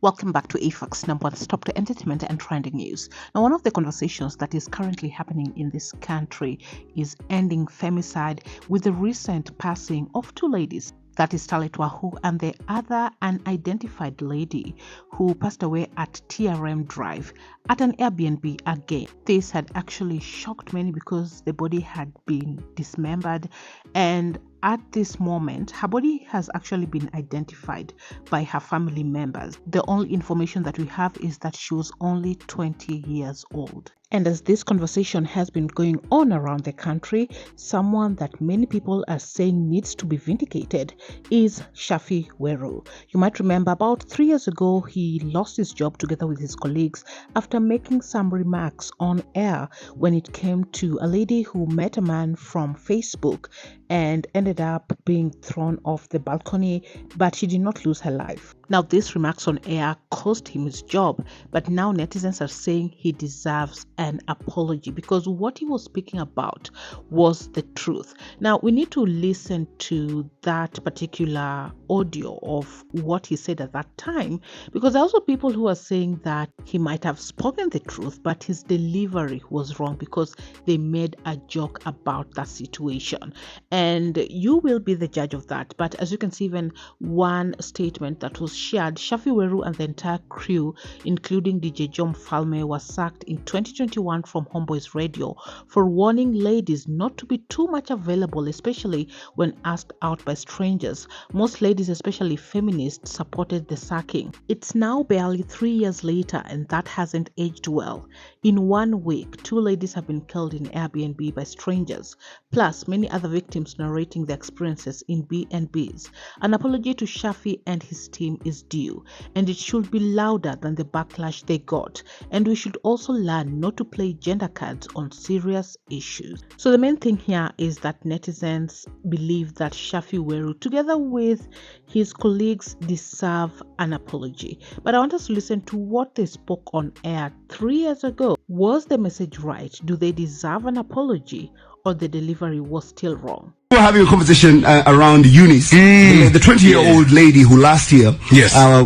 Welcome back to AFAX, number one stop to entertainment and trending news. Now, one of the conversations that is currently happening in this country is ending femicide with the recent passing of two ladies. That is Talet Wahu and the other unidentified lady who passed away at TRM Drive at an Airbnb again. This had actually shocked many because the body had been dismembered, and at this moment, her body has actually been identified by her family members. The only information that we have is that she was only 20 years old. And as this conversation has been going on around the country, someone that many people are saying needs to be vindicated is Shaffie Weru. You might remember about 3 years ago, he lost his job together with his colleagues after making some remarks on air when it came to a lady who met a man from Facebook and ended up being thrown off the balcony, but she did not lose her life. Now, these remarks on air cost him his job, but now netizens are saying he deserves an apology because what he was speaking about was the truth. Now, we need to listen to that particular audio of what he said at that time, because there are also people who are saying that he might have spoken the truth, but his delivery was wrong because they made a joke about that situation. And you will be the judge of that. But as you can see, even one statement that was shared, Shaffie Weru and the entire crew, including DJ Jom Falme, was sacked in 2021 from Homeboy's Radio for warning ladies not to be too much available, especially when asked out by strangers. Most ladies, especially feminists, supported the sacking. It's now barely 3 years later, and that hasn't aged well. In 1 week, 2 ladies have been killed in Airbnb by strangers, plus many other victims narrating their experiences in B&Bs. An apology to Shaffie and his team is due, and it should be louder than the backlash they got. And we should also learn not to play gender cards on serious issues. So the main thing here is that netizens believe that Shaffie Weru, together with his colleagues, deserve an apology. But I want us to listen to what they spoke on air 3 years ago. Was the message right? Do they deserve an apology, or the delivery was still wrong? We were having a conversation around Eunice, the 20-year-old lady who last year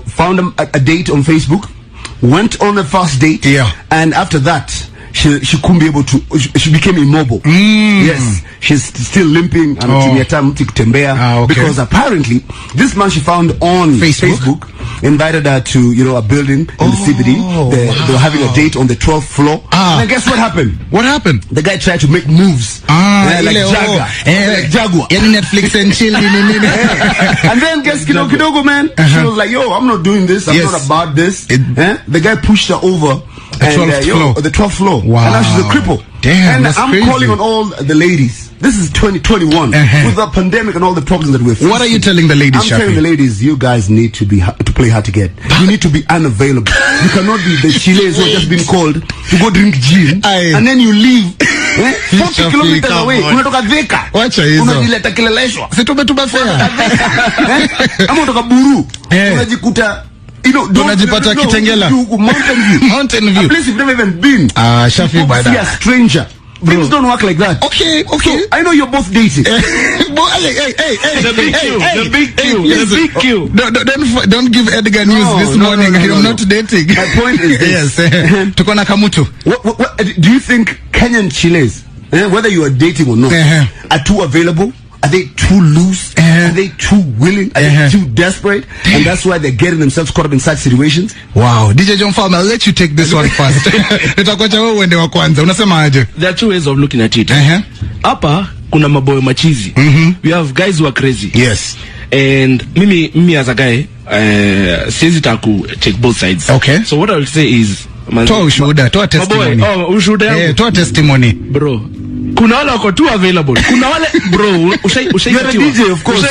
found a date on Facebook, went on a first date, and after that, she couldn't be able to, she became immobile. Yes, she's still limping because apparently this man she found on Facebook invited her to, a building in the CBD. They were having a date on the 12th floor. And then guess what happened? What happened? The guy tried to make moves like Jaguar. Netflix and chill. And then guess kidogo man, she was like, yo, I'm not doing this. I'm not about this. The guy pushed her over the 12th floor. Wow. And now she's a cripple. Damn, and I'm crazy. calling on all the ladies. This is 2021 with the pandemic and all the problems that we're facing. What are you telling the ladies, I'm telling the ladies, you guys need to play hard to get. You need to be unavailable. You cannot be the Chiles who have just been called to go drink gin and then you leave 40 kilometers away. Unatoka Thika. Wacha hizo. Unajileta Kileleshwa. Situmetuba fea. Ama unatoka Buru. Unajikuta unajipata Kitengela. Mountain View. A place you've never even been. Shaffie by that. A stranger. Things don't work like that. Okay. So, I know you're both dating. Hey. The big Q. Don't give Edgar news this morning. No. I'm not dating. My point is this. Yes. Tukona kamutu. What do you think Kenyan Chiles, whether you are dating or not, are too available? Are they too loose? Are they too willing? Are they too desperate? And that's why they're getting themselves caught up in such situations? Wow. DJ John Farmer, I'll let you take this one first. There are two ways of looking at it. Hapa kuna maboy machizi. We have guys who are crazy. Yes. And me as a guy, says it to take both sides. Okay. So what I will say is, toa testimony. Toa testimony. Bro. Kuna wale wako too available. Kuna wale bro, You're a DJ, of course.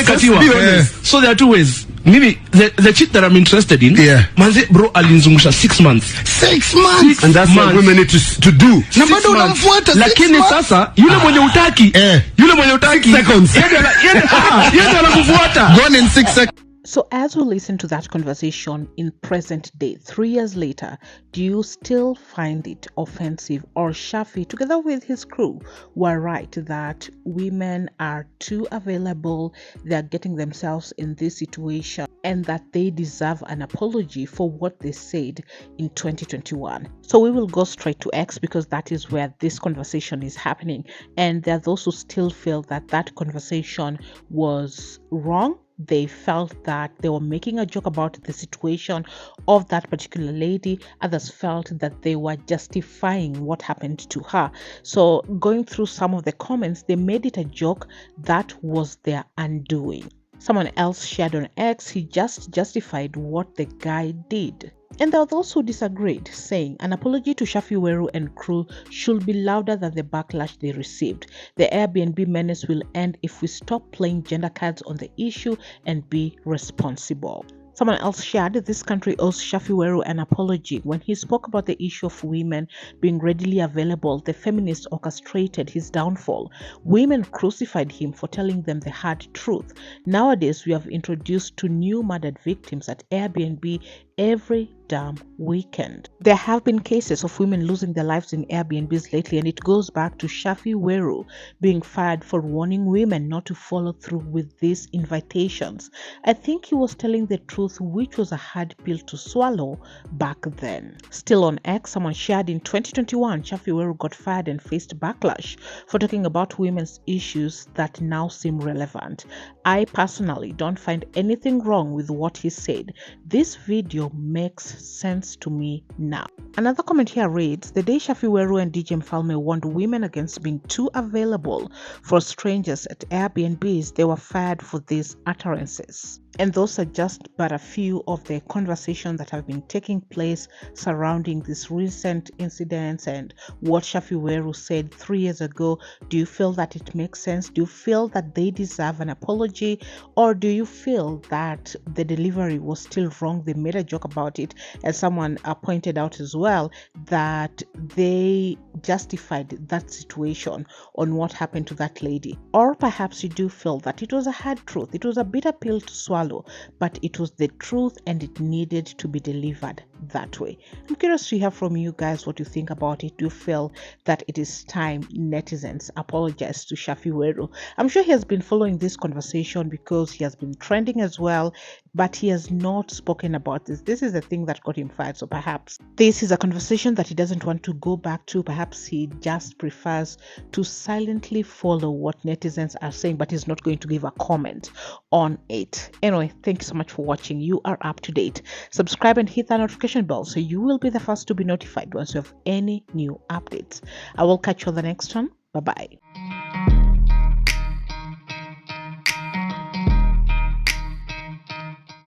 So there are two ways. Maybe the chick that I'm interested in, manze bro alinzungusha 6 months. 6 months. And that's what women need to do. Na bado unamfuata 6 months. Lakini sasa yule mwenye utaki. Yule mwenye utaki. Seconds. Yeye anakufuata. Gone in 6 seconds. So as we listen to that conversation in present day, 3 years later, do you still find it offensive, or Shaffie, together with his crew, were right that women are too available, they're getting themselves in this situation? and that they deserve an apology for what they said in 2021. So we will go straight to X because that is where this conversation is happening. And there are those who still feel that that conversation was wrong. They felt that they were making a joke about the situation of that particular lady. Others felt that they were justifying what happened to her. So going through some of the comments, they made it a joke that was their undoing. Someone else shared on X, he just justified what the guy did. And there are those who disagreed, saying an apology to Shaffie, Weru and crew should be louder than the backlash they received. The Airbnb menace will end if we stop playing gender cards on the issue and be responsible. Someone else shared this country owes Shaffie Weru an apology. When he spoke about the issue of women being readily available, the feminist orchestrated his downfall. Women crucified him for telling them the hard truth. Nowadays, we have introduced two new murdered victims at Airbnb every damn weekend. There have been cases of women losing their lives in Airbnbs lately, and it goes back to Shaffie Weru being fired for warning women not to follow through with these invitations. I think he was telling the truth, which was a hard pill to swallow back then. Still on X, someone shared in 2021, Shaffie Weru got fired and faced backlash for talking about women's issues that now seem relevant. I personally don't find anything wrong with what he said. This video makes sense to me now. Another comment here reads, the day Shaffie Weru and DJ Mfalme warned women against being too available for strangers at Airbnbs, they were fired for these utterances. And those are just but a few of the conversations that have been taking place surrounding these recent incidents and what Shaffie Weru said 3 years ago. Do you feel that it makes sense? Do you feel that they deserve an apology? Or do you feel that the delivery was still wrong? They made a joke about it, and someone pointed out as well that they justified that situation on what happened to that lady. Or perhaps you do feel that it was a hard truth, it was a bitter pill to swallow, but it was the truth and it needed to be delivered that way. I'm curious to hear from you guys what you think about it. Do you feel that it is time netizens apologize to Shaffie Weru? I'm sure he has been following this conversation because he has been trending as well, but he has not spoken about this. This is the thing that got him fired. So perhaps this is a conversation that he doesn't want to go back to. Perhaps he just prefers to silently follow what netizens are saying, but he's not going to give a comment on it. Anyway, thank you so much for watching. You are up to date. Subscribe and hit that notification bell so you will be the first to be notified once you have any new updates. I will catch you on the next one. Bye bye.